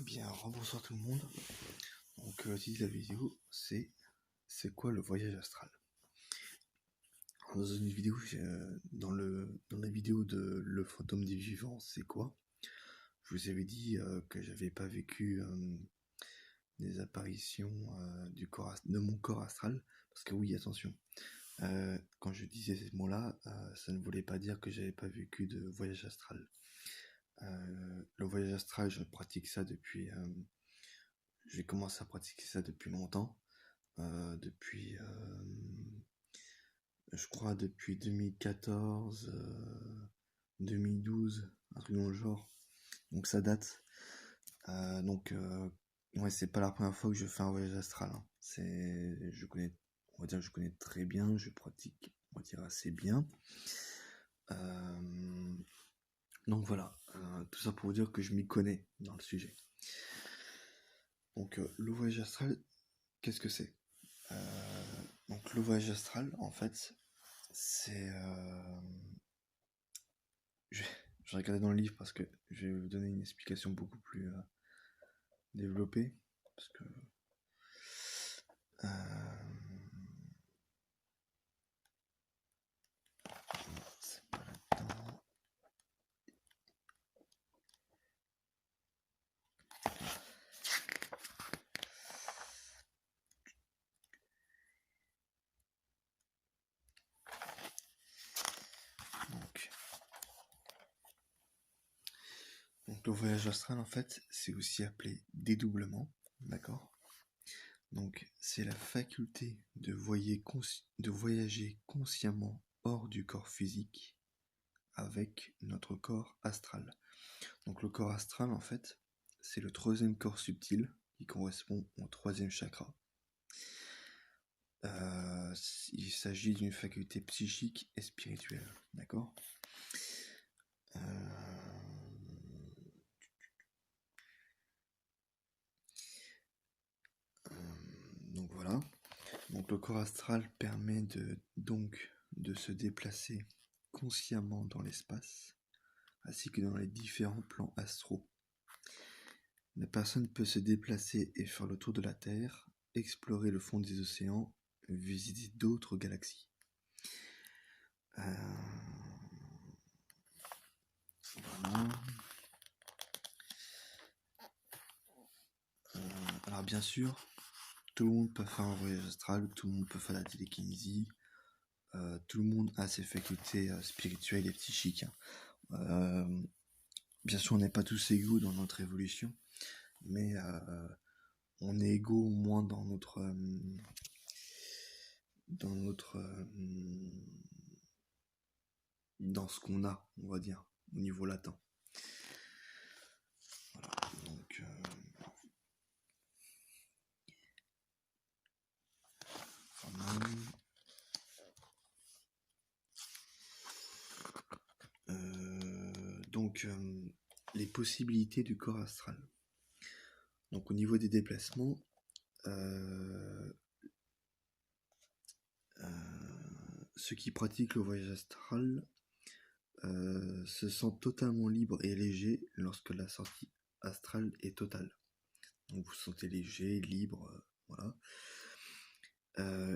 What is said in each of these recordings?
Bien, rebonsoir tout le monde. Donc, le titre de la vidéo, c'est quoi le voyage astral? Alors, dans une vidéo, dans la vidéo de Le fantôme des vivants, c'est quoi? Je vous avais dit que j'avais pas vécu des apparitions de mon corps astral, parce que oui, attention, quand je disais ces mots-là, ça ne voulait pas dire que j'avais pas vécu de voyage astral. Le voyage astral, j'ai commencé à pratiquer ça depuis longtemps, depuis, je crois, depuis 2014, 2012, un truc dans le genre. Donc ça date. Ouais, c'est pas la première fois que je fais un voyage astral, hein. Je connais très bien, je pratique, on va dire, assez bien. Donc voilà, tout ça pour vous dire que je m'y connais dans le sujet. Donc le voyage astral, qu'est-ce que c'est? Donc le voyage astral, en fait, c'est... Je vais regarder dans le livre parce que je vais vous donner une explication beaucoup plus développée. Parce que... c'est pas là-dedans. Donc le voyage astral, en fait, c'est aussi appelé dédoublement, d'accord? Donc c'est la faculté de voyager consciemment hors du corps physique avec notre corps astral. Donc le corps astral, en fait, c'est le troisième corps subtil qui correspond au troisième chakra. Il s'agit d'une faculté psychique et spirituelle, d'accord? Donc voilà. Donc le corps astral permet de se déplacer consciemment dans l'espace, ainsi que dans les différents plans astraux. La personne peut se déplacer et faire le tour de la Terre, explorer le fond des océans, visiter d'autres galaxies. Voilà. Alors bien sûr, tout le monde peut faire un voyage astral, tout le monde peut faire la télékinésie, tout le monde a ses facultés spirituelles et psychiques, hein. Bien sûr, on n'est pas tous égaux dans notre évolution, mais on est égaux au moins dans dans ce qu'on a, on va dire, au niveau latent. Voilà, donc les possibilités du corps astral. Donc au niveau des déplacements, ceux qui pratiquent le voyage astral se sentent totalement libres et légers lorsque la sortie astrale est totale. Donc vous vous sentez léger, libre, voilà.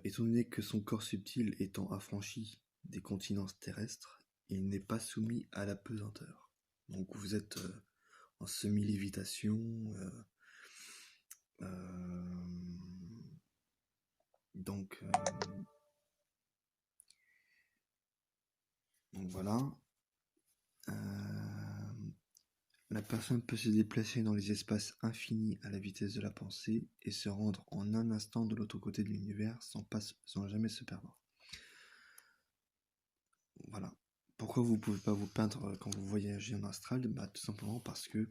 Étant donné que son corps subtil étant affranchi des continences terrestres, il n'est pas soumis à la pesanteur. Donc vous êtes en semi-lévitation, donc voilà. La personne peut se déplacer dans les espaces infinis à la vitesse de la pensée et se rendre en un instant de l'autre côté de l'univers sans jamais se perdre. Voilà. Pourquoi vous ne pouvez pas vous perdre quand vous voyagez en astral? Tout simplement parce que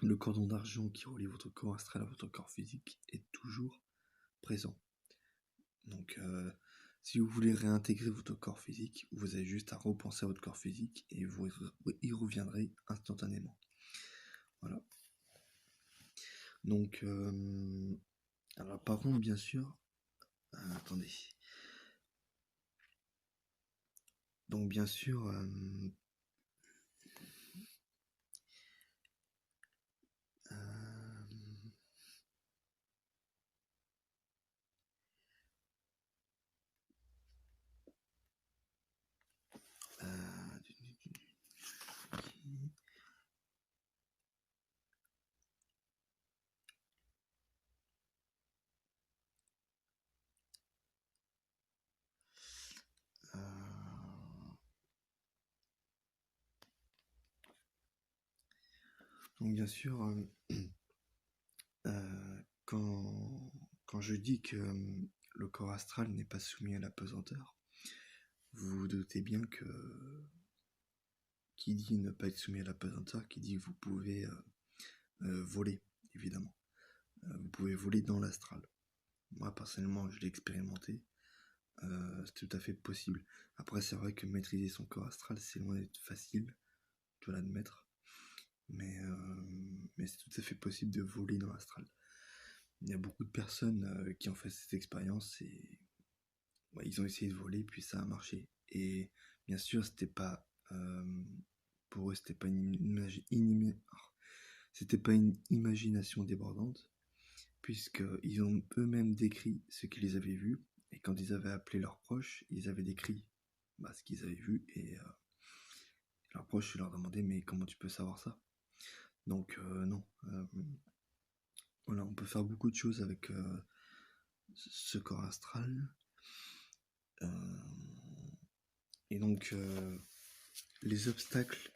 le cordon d'argent qui relie votre corps astral à votre corps physique est toujours présent. Donc, si vous voulez réintégrer votre corps physique, vous avez juste à repenser à votre corps physique et vous y reviendrez instantanément. Voilà. Donc, alors par contre, bien sûr, attendez. Donc, bien sûr, Donc bien sûr, quand je dis que le corps astral n'est pas soumis à la pesanteur, vous vous doutez bien que qui dit ne pas être soumis à la pesanteur, qui dit que vous pouvez voler, évidemment. Vous pouvez voler dans l'astral. Moi, personnellement, je l'ai expérimenté. C'est tout à fait possible. Après, c'est vrai que maîtriser son corps astral, c'est loin d'être facile, je dois l'admettre. Mais c'est tout à fait possible de voler dans l'astral. Il y a beaucoup de personnes qui ont fait cette expérience et ils ont essayé de voler, puis ça a marché. Et bien sûr, c'était pas pour eux, c'était pas c'était pas une imagination débordante, puisqu'ils ont eux-mêmes décrit ce qu'ils avaient vu, et quand ils avaient appelé leurs proches, ils avaient décrit ce qu'ils avaient vu, et leurs proches leur demandaient mais comment tu peux savoir ça? Donc non. Voilà, on peut faire beaucoup de choses avec ce corps astral. Et donc les obstacles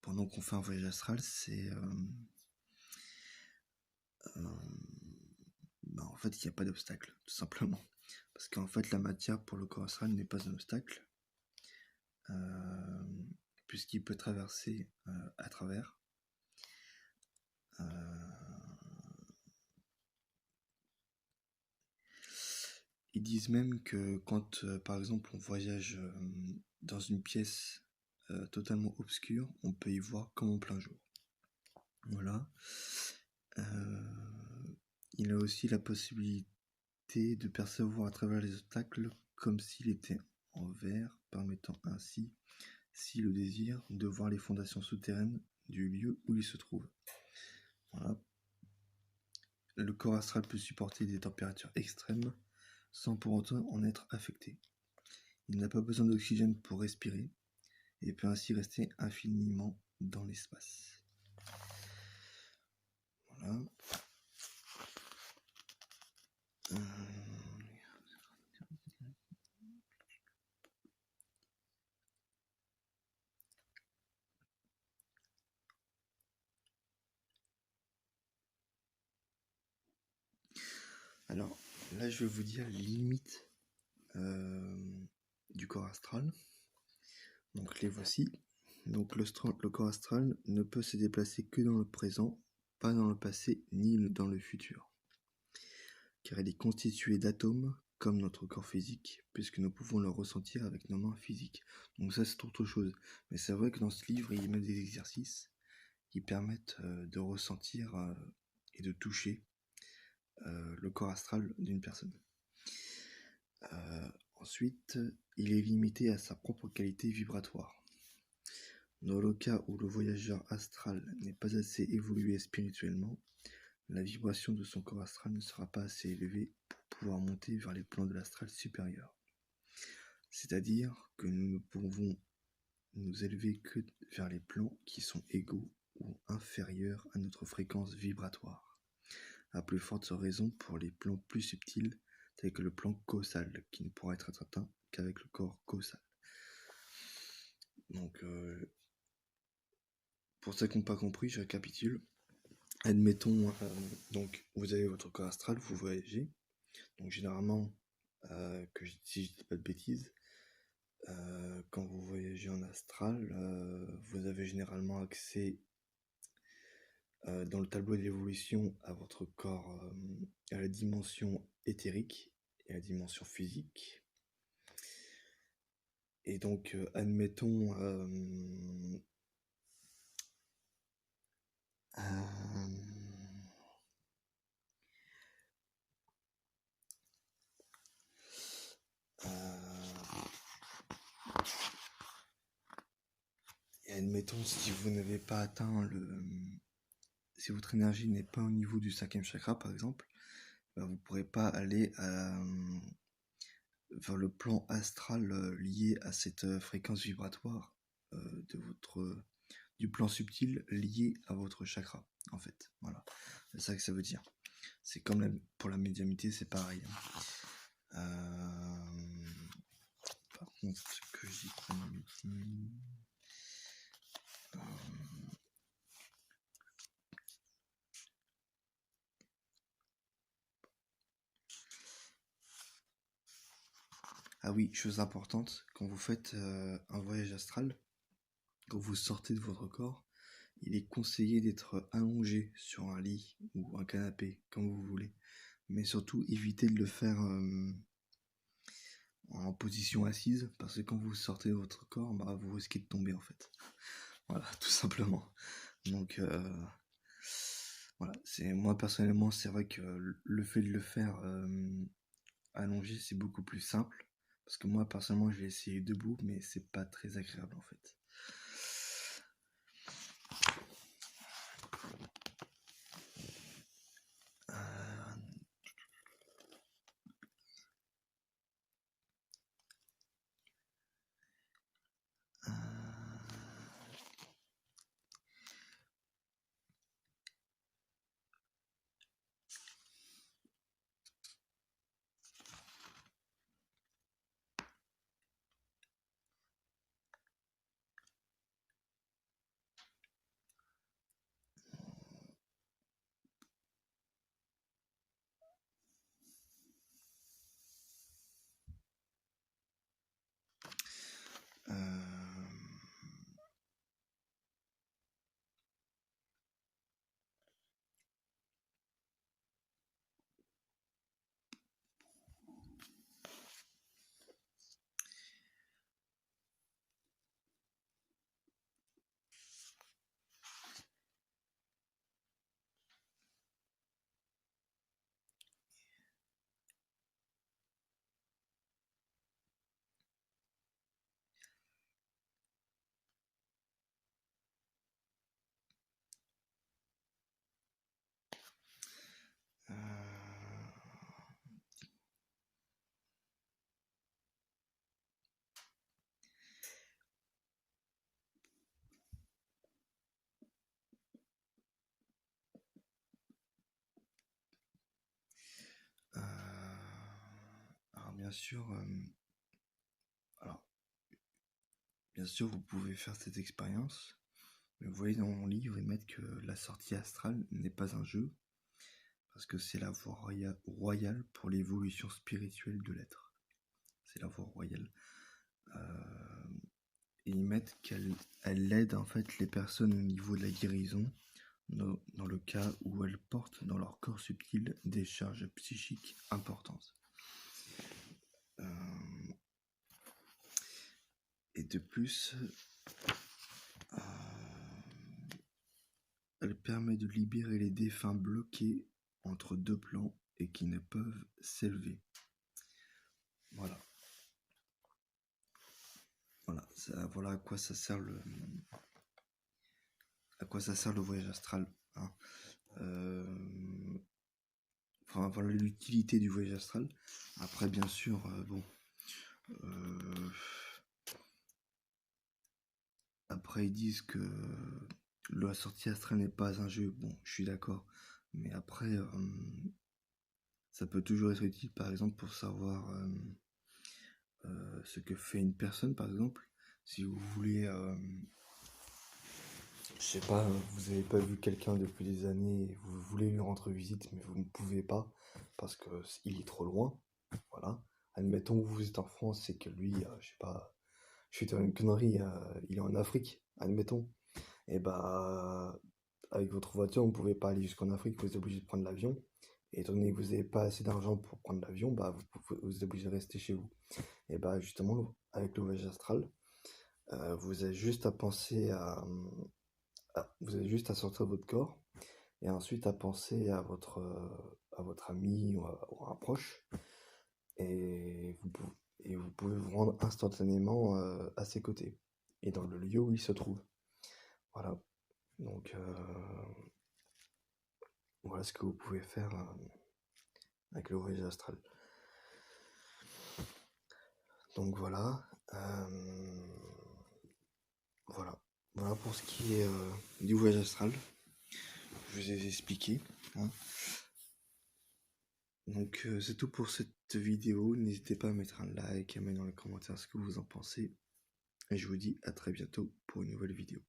pendant qu'on fait un voyage astral, c'est en fait il n'y a pas d'obstacle, tout simplement. Parce qu'en fait la matière pour le corps astral n'est pas un obstacle, puisqu'il peut traverser à travers. Ils disent même que quand par exemple on voyage dans une pièce totalement obscure, on peut y voir comme en plein jour. Voilà. Il a aussi la possibilité de percevoir à travers les obstacles comme s'il était en verre, permettant ainsi, si le désir, de voir les fondations souterraines du lieu où il se trouve. Voilà. Le corps astral peut supporter des températures extrêmes sans pour autant en être affecté. Il n'a pas besoin d'oxygène pour respirer et peut ainsi rester infiniment dans l'espace. Voilà. Alors là, je vais vous dire les limites du corps astral. Donc les voici. Donc le corps astral ne peut se déplacer que dans le présent, pas dans le passé ni dans le futur. Car il est constitué d'atomes comme notre corps physique, puisque nous pouvons le ressentir avec nos mains physiques. Donc ça c'est autre chose. Mais c'est vrai que dans ce livre, il y a même des exercices qui permettent de ressentir et de toucher le corps astral d'une personne. Ensuite, il est limité à sa propre qualité vibratoire. Dans le cas où le voyageur astral n'est pas assez évolué spirituellement, la vibration de son corps astral ne sera pas assez élevée pour pouvoir monter vers les plans de l'astral supérieur. C'est-à-dire que nous ne pouvons nous élever que vers les plans qui sont égaux ou inférieurs à notre fréquence vibratoire. À plus forte raison pour les plans plus subtils, tels que le plan causal, qui ne pourra être atteint qu'avec le corps causal. Donc, pour ceux qui n'ont pas compris, je récapitule. Admettons, donc vous avez votre corps astral, vous voyagez. Donc généralement, si je dis pas de bêtises, quand vous voyagez en astral, vous avez généralement accès dans le tableau d'évolution à votre corps, à la dimension éthérique et à la dimension physique. Et donc, admettons, et admettons si vous n'avez pas atteint si votre énergie n'est pas au niveau du 5e chakra par exemple, vous ne pourrez pas aller vers le plan astral lié à cette fréquence vibratoire du plan subtil lié à votre chakra en fait. Voilà, c'est ça que ça veut dire. C'est comme pour la médiumnité, c'est pareil. Par contre, ce que j'ai pas Ah oui, chose importante, quand vous faites un voyage astral, quand vous sortez de votre corps, il est conseillé d'être allongé sur un lit ou un canapé, comme vous voulez. Mais surtout, évitez de le faire en position assise, parce que quand vous sortez de votre corps, bah, vous risquez de tomber en fait. Voilà, tout simplement. Donc voilà, moi personnellement, c'est vrai que le fait de le faire allongé, c'est beaucoup plus simple. Parce que moi personnellement, j'ai essayé debout, mais c'est pas très agréable en fait. Euh, euh, alors alors bien sûr, vous pouvez faire cette expérience, mais vous voyez dans mon livre, ils mettent que la sortie astrale n'est pas un jeu, parce que c'est la voie royale pour l'évolution spirituelle de l'être. C'est la voie royale. Et ils mettent qu'elle aide en fait les personnes au niveau de la guérison, dans le cas où elles portent dans leur corps subtil des charges psychiques importantes. Et de plus, elle permet de libérer les défunts bloqués entre deux plans et qui ne peuvent s'élever. Voilà. Voilà à quoi ça sert le voyage astral. Hein. Enfin, voilà l'utilité du voyage astral. Après, bien sûr, après ils disent que la sortie astrale n'est pas un jeu. Bon, je suis d'accord. Mais après, ça peut toujours être utile, par exemple, pour savoir ce que fait une personne, par exemple. Si vous voulez, je sais pas, vous avez pas vu quelqu'un depuis des années, et vous voulez lui rendre visite, mais vous ne pouvez pas parce que il est trop loin. Voilà. Admettons que vous êtes en France et que lui, je sais pas, je vais dire une connerie, il est en Afrique, admettons. Et bah, avec votre voiture, vous ne pouvez pas aller jusqu'en Afrique, vous êtes obligé de prendre l'avion. Et étant donné que vous n'avez pas assez d'argent pour prendre l'avion, bah, vous êtes obligé de rester chez vous. Et bah, justement, avec le voyage astral, vous avez juste à penser vous avez juste à sortir de votre corps et ensuite à penser à votre ami ou à un proche et vous pouvez vous rendre instantanément à ses côtés et dans le lieu où il se trouve. Voilà. Donc voilà ce que vous pouvez faire avec le voyage astral. Donc voilà. Voilà pour ce qui est du voyage astral. Je vous ai expliqué. Hein. Donc c'est tout pour cette vidéo. N'hésitez pas à mettre un like, à mettre dans les commentaires ce que vous en pensez. Et je vous dis à très bientôt pour une nouvelle vidéo.